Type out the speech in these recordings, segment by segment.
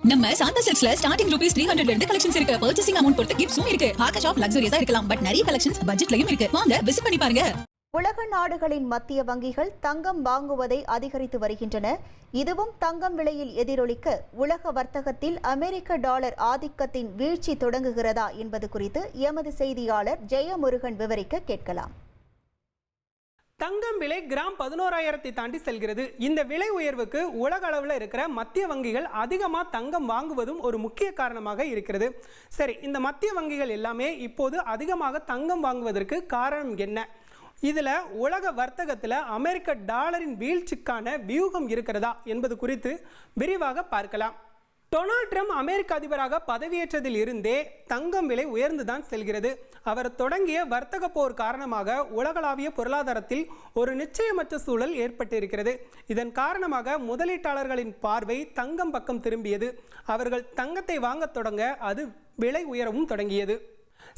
நம்ம Shantha சில்க்ஸ்ல starting rupees 300 ல இருந்து கலெக்ஷன்ஸ் இருக்கு. பர்ச்சேசிங் அமௌண்ட் பொறுத்து கிஃப்ட்ஸும் இருக்கு. பார்க்க ஷாப் லக்ஸூரியஸா இருக்கலாம், பட் நிறைய கலெக்ஷன்ஸ் பட்ஜெட்லயும் இருக்கு. வாங்க விசிட் பண்ணி பாருங்க. உலக நாடுகளின் மத்திய வங்கிகள் தங்கம் வாங்குவதை அதிகரித்து வருகின்றன. இதுவும் தங்கம் விலையில் எதிரொலிக்க உலக வர்த்தகத்தில் அமெரிக்க டாலர் ஆதிக்கத்தின் வீழ்ச்சி தொடங்குகிறதா என்பது குறித்து எமது செய்தியாளர் ஜெயமுருகன் விவரிக்க கேட்கலாம். தங்கம் விலை கிராம் 11,000 தாண்டி செல்கிறது. இந்த விலை உயர்வுக்கு உலக அளவில் இருக்கிற மத்திய வங்கிகள் அதிகமாக தங்கம் வாங்குவதும் ஒரு முக்கிய காரணமாக இருக்கிறது. சரி, இந்த மத்திய வங்கிகள் எல்லாமே இப்போது அதிகமாக தங்கம் வாங்குவதற்கு காரணம் என்ன? இதில் உலக வர்த்தகத்தில் அமெரிக்க டாலரின் வீழ்ச்சிக்கான வியூகம் இருக்கிறதா என்பது குறித்து விரிவாக பார்க்கலாம். டொனால்ட் ட்ரம்ப் அமெரிக்க அதிபராக பதவியேற்றதில் இருந்தே தங்கம் விலை உயர்ந்துதான் செல்கிறது. அவர் தொடங்கிய வர்த்தக போர் காரணமாக உலகளாவிய பொருளாதாரத்தில் ஒரு நிச்சயமற்ற சூழல் ஏற்பட்டிருக்கிறது. இதன் காரணமாக முதலீட்டாளர்களின் பார்வை தங்கம் பக்கம் திரும்பியது. அவர்கள் தங்கத்தை வாங்கத் தொடங்க அது விலை உயரவும் தொடங்கியது.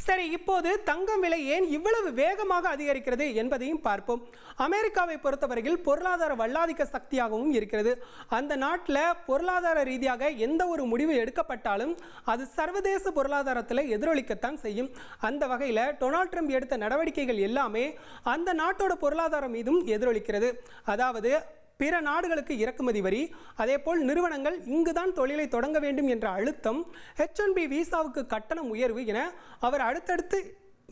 சரி, இப்போது தங்கம் விலை ஏன் இவ்வளவு வேகமாக அதிகரிக்கிறது என்பதையும் பார்ப்போம். அமெரிக்காவை பொறுத்தவரையில் பொருளாதார வல்லாதிக்க சக்தியாகவும் இருக்கிறது. அந்த நாட்டில் பொருளாதார ரீதியாக எந்த ஒரு முடிவு எடுக்கப்பட்டாலும் அது சர்வதேச பொருளாதாரத்தில் எதிரொலிக்கத்தான் செய்யும். அந்த வகையில் டொனால்ட் ட்ரம்ப் எடுத்த நடவடிக்கைகள் எல்லாமே அந்த நாட்டோட பொருளாதாரம் மீதும் எதிரொலிக்கிறது. அதாவது பிற நாடுகளுக்கு இறக்குமதி வரி, அதேபோல் நிறுவனங்கள் இங்குதான் தொழிலை தொடங்க வேண்டும் என்ற அழுத்தம், H1B விசாவுக்கு கட்டணம் உயர்வு என அவர் அடுத்தடுத்து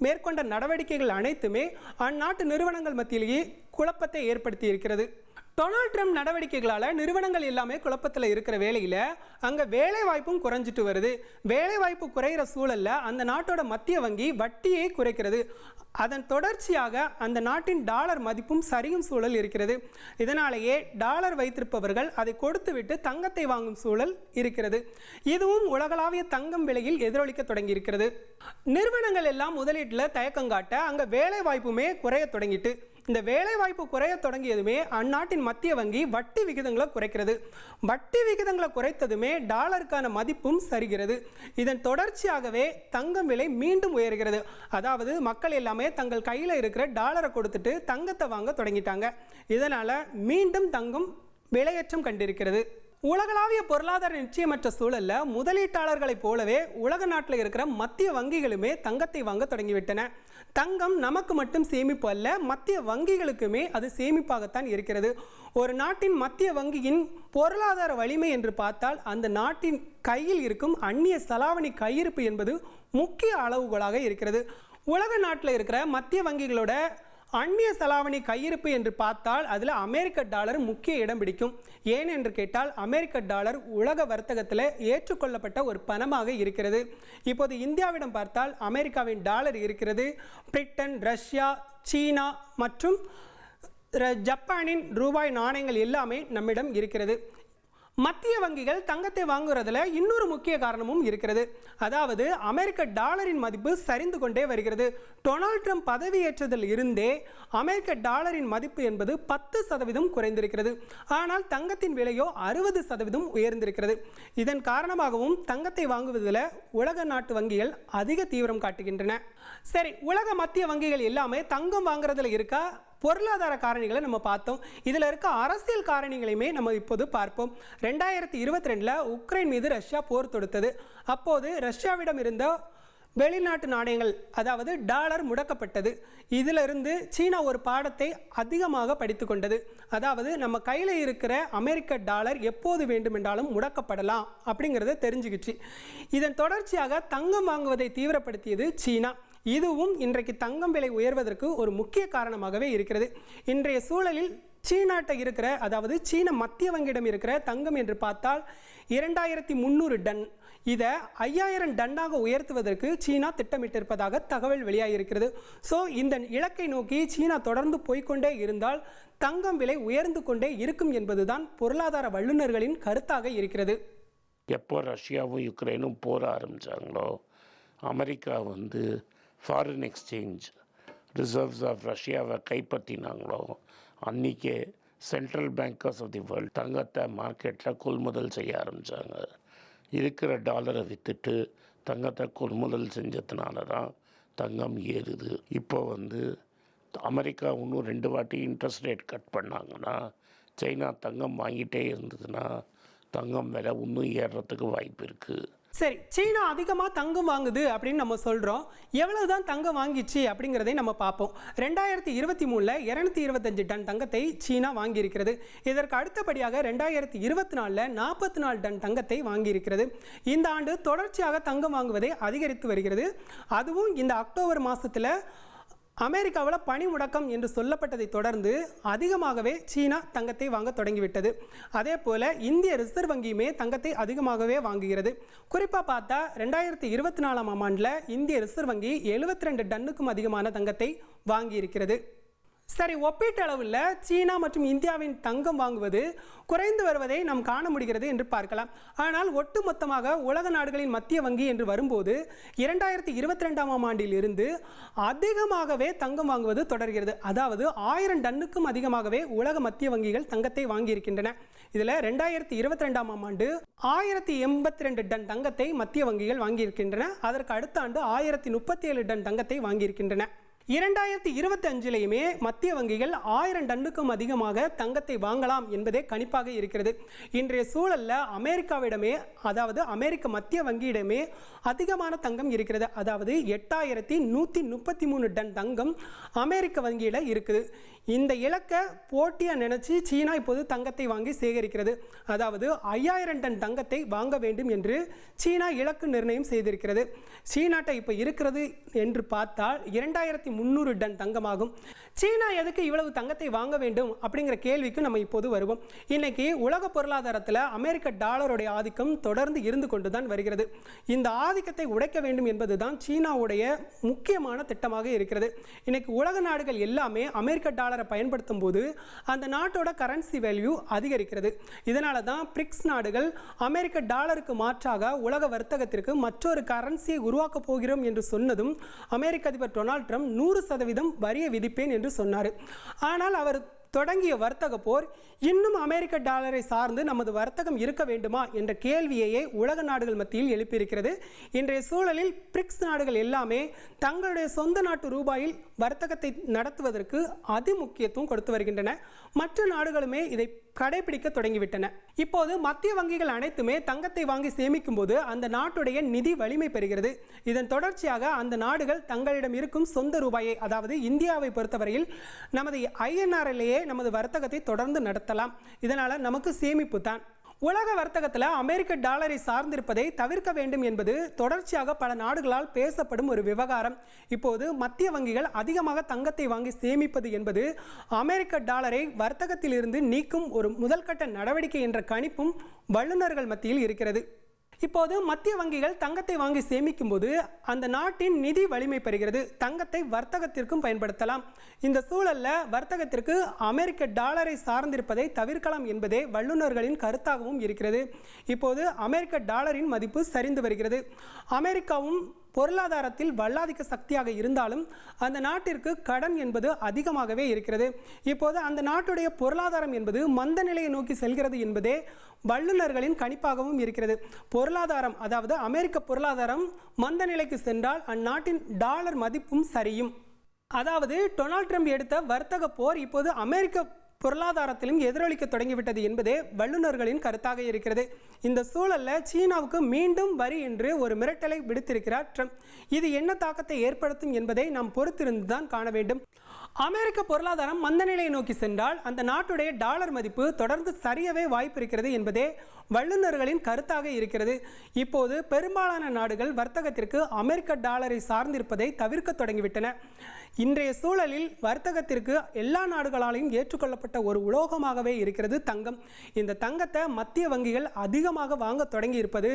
மேற்கொண்ட நடவடிக்கைகள் அனைத்துமே அந்நாட்டு நிறுவனங்கள் மத்தியிலேயே குழப்பத்தை ஏற்படுத்தி இருக்கிறது. டொனால்ட் ட்ரம்ப் நடவடிக்கைகளால் நிறுவனங்கள் எல்லாமே குழப்பத்தில் இருக்கிற வேளையில் அங்கே வேலை வாய்ப்பும் குறைஞ்சிட்டு வருது. வேலை வாய்ப்பு குறைகிற சூழலில் அந்த நாட்டோட மத்திய வங்கி வட்டியை குறைக்கிறது. அதன் தொடர்ச்சியாக அந்த நாட்டின் டாலர் மதிப்பும் சரியும் சூழல் இருக்கிறது. இதனாலேயே டாலர் வைத்திருப்பவர்கள் அதை கொடுத்துவிட்டு தங்கத்தை வாங்கும் சூழல் இருக்கிறது. இதுவும் உலகளாவிய தங்கம் விலையில் எதிரொலிக்க தொடங்கி இருக்கிறது. நிறுவனங்கள் எல்லாம் முதலீட்டில் தயக்கம் காட்ட அங்கே வேலை வாய்ப்புமே குறைய தொடங்கிட்டு, இந்த வேலை வாய்ப்பு குறைய தொடங்கியதுமே அந்நாட்டின் மத்திய வங்கி வட்டி விகிதங்களை குறைக்கிறது. வட்டி விகிதங்களை குறைத்ததுமே டாலருக்கான மதிப்பும் சரிகிறது. இதன் தொடர்ச்சியாகவே தங்கம் விலை மீண்டும் உயர்கிறது. அதாவது மக்கள் எல்லாமே தங்கள் கையில் இருக்கிற டாலரை கொடுத்துட்டு தங்கத்தை வாங்க தொடங்கிட்டாங்க. இதனால மீண்டும் தங்கம் விலையேற்றம் கண்டிருக்கிறது. உலகளாவிய பொருளாதார நிச்சயமற்ற சூழல்ல முதலீட்டாளர்களைப் போலவே உலக நாட்டில் இருக்கிற மத்திய வங்கிகளுமே தங்கத்தை வாங்க தொடங்கிவிட்டன. தங்கம் நமக்கு மட்டும் சேமிப்பு அல்ல, மத்திய வங்கிகளுக்குமே அது சேமிப்பாகத்தான் இருக்கிறது. ஒரு நாட்டின் மத்திய வங்கியின் பொருளாதார வலிமை என்று பார்த்தால் அந்த நாட்டின் கையில் இருக்கும் அந்நிய செலாவணி கையிருப்பு என்பது முக்கிய அளவுகோலாக இருக்கிறது. உலக நாட்டில் இருக்கிற மத்திய வங்கிகளோட அந்நிய செலாவணி கையிருப்பு என்று பார்த்தால் அதில் அமெரிக்க டாலர் முக்கிய இடம் பிடிக்கும். ஏன் என்று கேட்டால் அமெரிக்க டாலர் உலக வர்த்தகத்தில் ஏற்றுக்கொள்ளப்பட்ட ஒரு பணமாக இருக்கிறது. இப்போது இந்தியாவிடம் பார்த்தால் அமெரிக்காவின் டாலர் இருக்கிறது. பிரிட்டன், ரஷ்யா, சீனா மற்றும் ஜப்பானின் ரூபாய் நாணயங்கள் எல்லாமே நம்மிடம் இருக்கிறது. மத்திய வங்கிகள் தங்கத்தை வாங்குறதுல இன்னொரு முக்கிய காரணமும் இருக்கிறது. அதாவது அமெரிக்க டாலரின் மதிப்பு சரிந்து கொண்டே வருகிறது. டொனால்ட் ட்ரம்ப் பதவியேற்றதில் இருந்தே அமெரிக்க டாலரின் மதிப்பு என்பது 10% குறைந்திருக்கிறது. ஆனால் தங்கத்தின் விலையோ 60% உயர்ந்திருக்கிறது. இதன் காரணமாகவும் தங்கத்தை வாங்குவதில் உலக நாட்டு வங்கிகள் அதிக தீவிரம் காட்டுகின்றன. சரி, உலக மத்திய வங்கிகள் எல்லாமே தங்கம் வாங்குறதுல இருக்கா பொருளாதார காரணிகளை நம்ம பார்த்தோம். இதில் இருக்க அரசியல் காரணிகளையுமே நம்ம இப்போது பார்ப்போம். 2022 உக்ரைன் மீது ரஷ்யா போர் தொடுத்தது. அப்போது ரஷ்யாவிடம் இருந்த வெளிநாட்டு நாணயங்கள், அதாவது டாலர் முடக்கப்பட்டது. இதிலிருந்து சீனா ஒரு பாடத்தை அதிகமாக படித்து கொண்டது. அதாவது நம்ம கையில் இருக்கிற அமெரிக்க டாலர் எப்போது வேண்டுமென்றாலும் முடக்கப்படலாம் அப்படிங்கிறத தெரிஞ்சுக்கிச்சு. இதன் தொடர்ச்சியாக தங்கம் வாங்குவதை தீவிரப்படுத்தியது சீனா. இதுவும் இன்றைக்கு தங்கம் விலை உயர்வதற்கு ஒரு முக்கிய காரணமாகவே இருக்கிறது. இன்றைய சூழலில் சீனாட்ட இருக்கிற, அதாவது சீன மத்திய வங்கியிடம் இருக்கிற தங்கம் என்று பார்த்தால் 2300 டன். இதை 5000 டன்னாக உயர்த்துவதற்கு சீனா திட்டமிட்டிருப்பதாக தகவல் வெளியாகியிருக்கிறது. ஸோ இந்த இலக்கை நோக்கி சீனா தொடர்ந்து போய்கொண்டே இருந்தால் தங்கம் விலை உயர்ந்து கொண்டே இருக்கும் என்பதுதான் பொருளாதார வல்லுநர்களின் கருத்தாக இருக்கிறது. எப்போ ரஷ்யாவும் யுக்ரைனும் போர ஆரம்பித்தாங்களோ, America foreign exchange reserves of ரஷ்யாவை கைப்பற்றினாங்களோ, அன்றைக்கே central bankers of the world தங்கத்தை மார்க்கெட்டில் கொள்முதல் செய்ய ஆரம்பித்தாங்க. இருக்கிற டாலரை விற்றுட்டு தங்கத்தை கொள்முதல் செஞ்சதுனால தான் தங்கம் ஏறுது. இப்போ அமெரிக்கா இன்னும் 2 வாட்டி இன்ட்ரெஸ்ட் ரேட் கட் பண்ணாங்கன்னா, சைனா தங்கம் வாங்கிட்டே இருந்ததுன்னா தங்கம் விலை இன்னும் ஏறுறதுக்கு வாய்ப்பு இருக்குது. சரி, சீனா அதிகமாக தங்கம் வாங்குது அப்படின்னு நம்ம சொல்கிறோம். எவ்வளவுதான் தங்கம் வாங்கிச்சு அப்படிங்கிறதை நம்ம பார்ப்போம். 2023 225 டன் தங்கத்தை சீனா வாங்கியிருக்கிறது. இதற்கு அடுத்தபடியாக 2024 44 டன் தங்கத்தை வாங்கியிருக்கிறது. இந்த ஆண்டு தொடர்ச்சியாக தங்கம் வாங்குவதை அதிகரித்து வருகிறது. அதுவும் இந்த அக்டோபர் மாதத்தில் அமெரிக்காவில் பணி முடக்கம் என்று சொல்லப்பட்டதை தொடர்ந்து அதிகமாகவே சீனா தங்கத்தை வாங்க தொடங்கிவிட்டது. அதே போல் இந்திய ரிசர்வ் வங்கியுமே தங்கத்தை அதிகமாகவே வாங்குகிறது. குறிப்பாக பார்த்தா 2024 ஆண்டில் இந்திய ரிசர்வ் வங்கி 72 டன்னுக்கும் அதிகமான தங்கத்தை வாங்கியிருக்கிறது. சரி, ஒப்பீட்டளவில் சீனா மற்றும் இந்தியாவின் தங்கம் வாங்குவது குறைந்து வருவதை நாம் காண முடிகிறது என்று பார்க்கலாம். ஆனால் ஒட்டுமொத்தமாக உலக நாடுகளின் மத்திய வங்கி என்று வரும்போது 2022 ஆண்டில் இருந்து அதிகமாகவே தங்கம் வாங்குவது தொடர்கிறது. அதாவது 1000 டன்னுக்கும் அதிகமாகவே உலக மத்திய வங்கிகள் தங்கத்தை வாங்கியிருக்கின்றன. இதில் 2022 ஆண்டு 1082 டன் தங்கத்தை மத்திய வங்கிகள் வாங்கியிருக்கின்றன. அதற்கு அடுத்த ஆண்டு 1037 டன் தங்கத்தை வாங்கியிருக்கின்றன. 2025 மத்திய வங்கிகள் 1000 டன்னுக்கும் அதிகமாக தங்கத்தை வாங்கலாம் என்பதே கணிப்பாக இருக்கிறது. இன்றைய சூழலில் அமெரிக்காவிடமே, அதாவது அமெரிக்க மத்திய வங்கியிடமே அதிகமான தங்கம் இருக்கிறது. அதாவது 8133 டன் தங்கம் அமெரிக்க வங்கியில் இருக்குது. இந்த இலக்கை போட்டியாக நினைச்சு சீனா இப்போது தங்கத்தை வாங்கி சேகரிக்கிறது. அதாவது 5000 டன் தங்கத்தை வாங்க வேண்டும் என்று சீனா இலக்கு நிர்ணயம் செய்திருக்கிறது. சீனாட்ட இப்போ இருக்கிறது என்று பார்த்தால் 2300 டன் தங்கமாகும். சீனா எதுக்கு இவ்வளவு தங்கத்தை வாங்க வேண்டும் அப்படிங்கிற கேள்விக்கு நம்ம இப்போது வருவோம். இன்னைக்கு உலக பொருளாதாரத்தில் அமெரிக்க டாலருடைய ஆதிக்கம் தொடர்ந்து இருந்து கொண்டு தான் வருகிறது. இந்த ஆதிக்கத்தை உடைக்க வேண்டும் என்பதுதான் சீனாவுடைய முக்கியமான திட்டமாக இருக்கிறது. இன்னைக்கு உலக நாடுகள் எல்லாமே அமெரிக்க டாலரை பயன்படுத்தும் போது அந்த நாட்டோட கரன்சி வேல்யூ அதிகரிக்கிறது. இதனால தான் பிரிக்ஸ் நாடுகள் அமெரிக்க டாலருக்கு மாற்றாக உலக வர்த்தகத்திற்கு மற்றொரு கரன்சியை உருவாக்க போகிறோம் என்று சொன்னதும் அமெரிக்க அதிபர் டொனால்ட் ட்ரம்ப் 100% வரியை விதிப்பேன் என்று சொன்னார். ஆனால் அவர் தொடங்கிய வர்த்தக போர் இன்னும் அமெரிக்க டாலரை சார்ந்து நமது வர்த்தகம் இருக்க வேண்டுமா என்ற கேள்வியையே உலக நாடுகள் மத்தியில் எழுப்பியிருக்கிறது. இன்றைய சூழலில் பிரிக்ஸ் நாடுகள் எல்லாமே தங்களுடைய சொந்த நாட்டு ரூபாயில் வர்த்தகத்தை நடத்துவதற்கு அதிமுக்கியத்துவம் கொடுத்து வருகின்றன. மற்ற நாடுகளுமே இதை கடைபிடிக்க தொடங்கிவிட்டன. இப்போது மத்திய வங்கிகள் அனைத்துமே தங்கத்தை வாங்கி சேமிக்கும் போது அந்த நாட்டுடைய நிதி வலிமை பெறுகிறது. இதன் தொடர்ச்சியாக அந்த நாடுகள் தங்களிடம் இருக்கும் சொந்த ரூபாயை, அதாவது இந்தியாவை பொறுத்தவரையில் நமது INRலேயே நமது வர்த்தகத்தை தொடர்ந்து நடத்தலாம். இதனால நமக்கு சேமிப்பு தான். உலக வர்த்தகத்தில் அமெரிக்க டாலரை சார்ந்திருப்பதை தவிர்க்க வேண்டும் என்பது தொடர்ச்சியாக பல நாடுகளால் பேசப்படும் ஒரு விவகாரம். இப்போது மத்திய வங்கிகள் அதிகமாக தங்கத்தை வாங்கி சேமிப்பது என்பது அமெரிக்க டாலரை வர்த்தகத்தில் இருந்து நீக்கும் ஒரு முதல்கட்ட நடவடிக்கை என்ற கணிப்பும் வல்லுநர்கள் மத்தியில் இருக்கிறது. இப்போது மத்திய வங்கிகள் தங்கத்தை வாங்கி சேமிக்கும் போது அந்த நாட்டின் நிதி வலிமை பெறுகிறது. தங்கத்தை வர்த்தகத்திற்கும் பயன்படுத்தலாம். இந்த சூழலில் வர்த்தகத்திற்கு அமெரிக்க டாலரை சார்ந்திருப்பதை தவிர்க்கலாம் என்பதே வல்லுநர்களின் கருத்தாகவும் இருக்கிறது. இப்போது அமெரிக்க டாலரின் மதிப்பு சரிந்து வருகிறது. அமெரிக்காவும் பொருளாதாரத்தில் வல்லாதிக்க சக்தியாக இருந்தாலும் அந்த நாட்டிற்கு கடன் என்பது அதிகமாகவே இருக்கிறது. இப்போது அந்த நாட்டுடைய பொருளாதாரம் என்பது மந்த நிலையை நோக்கி செல்கிறது என்பதே வல்லுநர்களின் கணிப்பாகவும் இருக்கிறது. பொருளாதாரம், அதாவது அமெரிக்க பொருளாதாரம் மந்த நிலைக்கு சென்றால் அந்நாட்டின் டாலர் மதிப்பும் சரியும். அதாவது டொனால்ட் ட்ரம்ப் எடுத்த வர்த்தக போர் இப்போது அமெரிக்க பொருளாதாரத்திலும் எதிரொலிக்க தொடங்கிவிட்டது என்பதே வல்லுநர்களின் கருத்தாக இருக்கிறது. இந்த சூழலில் சீனாவுக்கு மீண்டும் வரி என்று ஒரு மிரட்டலை விடுத்திருக்கிறார் ட்ரம்ப். இது என்ன தாக்கத்தை ஏற்படுத்தும் என்பதை நாம் பொறுத்திருந்துதான் காண வேண்டும். அமெரிக்க பொருளாதாரம் மந்த நிலையை நோக்கி சென்றால் அந்த நாட்டுடைய டாலர் மதிப்பு தொடர்ந்து சரியவே வாய்ப்பு இருக்கிறது என்பதே வல்லுநர்களின் கருத்தாக இருக்கிறது. இப்போது பெரும்பாலான நாடுகள் வர்த்தகத்திற்கு அமெரிக்க டாலரை சார்ந்திருப்பதை தவிர்க்க தொடங்கிவிட்டன. இன்றைய சூழலில் வர்த்தகத்திற்கு எல்லா நாடுகளாலையும் ஏற்றுக்கொள்ளப்பட்ட ஒரு உலோகமாகவே இருக்கிறது தங்கம். இந்த தங்கத்தை மத்திய வங்கிகள் அதிகமாக வாங்க தொடங்கி இருப்பது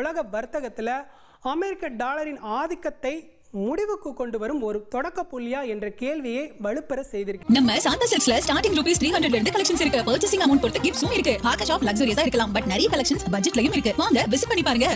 உலக வர்த்தகத்தில் அமெரிக்க டாலரின் ஆதிக்கத்தை முடிவுக்கு கொண்டு வரும் ஒரு தொடக்க புள்ளியா என்ற கேள்வியை வலுப்பெற செய்திருக்கு. நம்ம சாந்தா சில்க்ஸ்ல ஸ்டார்டிங் ₹300 இருந்து கலெக்ஷன்ஸ் இருக்கு. பர்ச்சேசிங் அமௌண்ட் பொறுத்து கிஃப்ட்ஸும் இருக்கு. ஆக ஷாப் லக்ஸூரியஸா இருக்கலாம். பட் நிறைய கலெக்ஷன்ஸ் பட்ஜெட்லயும் இருக்கு. வாங்க விசிட் பண்ணி பாருங்க.